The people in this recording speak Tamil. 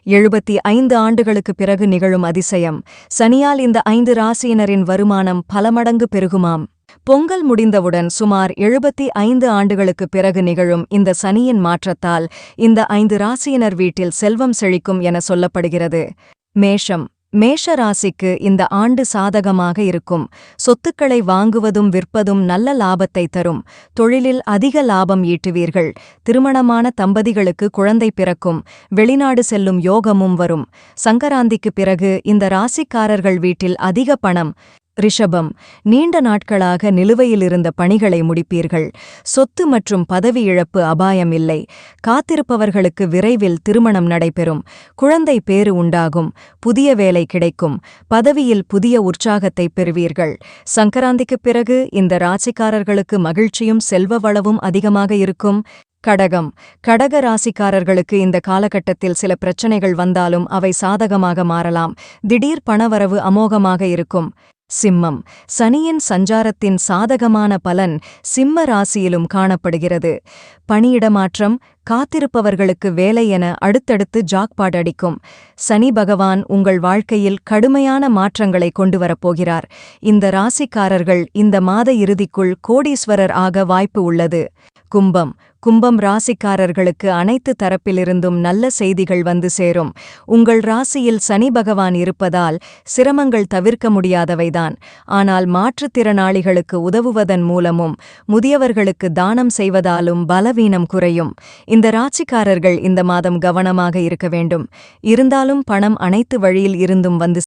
75 ஆண்டுகளுக்குப் பிறகு நிகழும் அதிசயம். சனியால் இந்த 5 ராசியினரின் வருமானம் பல மடங்கு பெருகுமாம். பொங்கல் முடிந்தவுடன் சுமார் 75 ஆண்டுகளுக்குப் பிறகு நிகழும் இந்த சனியின் மாற்றத்தால் இந்த 5 ராசியினர் வீட்டில் செல்வம் செழிக்கும் என சொல்லப்படுகிறது. மேஷம். மேஷ ராசிக்கு இந்த ஆண்டு சாதகமாக இருக்கும். சொத்துக்களை வாங்குவதும் விற்பதும் நல்ல லாபத்தை தரும். தொழிலில் அதிக லாபம் ஈட்டுவீர்கள். திருமணமான தம்பதிகளுக்கு குழந்தை பிறக்கும். வெளிநாடு செல்லும் யோகமும் வரும். சங்கராந்திக்குப் பிறகு இந்த ராசிக்காரர்கள் வீட்டில் அதிக பணம். ரிஷபம். நீண்ட நாட்களாக நிலுவையிலிருந்த பணிகளை முடிப்பீர்கள். சொத்து மற்றும் பதவி இழப்பு அபாயம் இல்லை. காத்திருப்பவர்களுக்கு விரைவில் திருமணம் நடைபெறும். குழந்தை பேறு உண்டாகும். புதிய வேலை கிடைக்கும். பதவியில் புதிய உற்சாகத்தை பெறுவீர்கள். சங்கராந்திக்குப் பிறகு இந்த ராசிக்காரர்களுக்கு மகிழ்ச்சியும் செல்வ வளமும் அதிகமாக இருக்கும். கடகம். கடக ராசிக்காரர்களுக்கு இந்த காலகட்டத்தில் சில பிரச்சனைகள் வந்தாலும் அவை சாதகமாக மாறலாம். திடீர் பணவரவு அமோகமாக இருக்கும். சிம்மம். சனியின் சஞ்சாரத்தின் சாதகமான பலன் சிம்ம ராசியிலும் காணப்படுகிறது. பணியிடமாற்றம், காத்திருப்பவர்களுக்கு வேலை என அடுத்தடுத்து ஜாக்பாட் அடிக்கும். சனி பகவான் உங்கள் வாழ்க்கையில் கடுமையான மாற்றங்களை கொண்டுவரப்போகிறார். இந்த ராசிக்காரர்கள் இந்த மாத இறுதிக்குள் கோடீஸ்வரர் ஆக வாய்ப்பு உள்ளது. கும்பம். கும்பம் ராசிக்காரர்களுக்கு அனைத்து தரப்பிலிருந்தும் நல்ல செய்திகள் வந்து சேரும். உங்கள் ராசியில் சனி பகவான் இருப்பதால் சிரமங்கள் தவிர்க்க முடியாதவைதான். ஆனால் மாற்றுத்திறனாளிகளுக்கு உதவுவதன் மூலமும் முதியவர்களுக்கு தானம் செய்வதாலும் பலவீனம் குறையும். இந்த ராசிக்காரர்கள் இந்த மாதம் கவனமாக இருக்க வேண்டும். இருந்தாலும் பணம் அனைத்து வழியில் இருந்தும் வந்து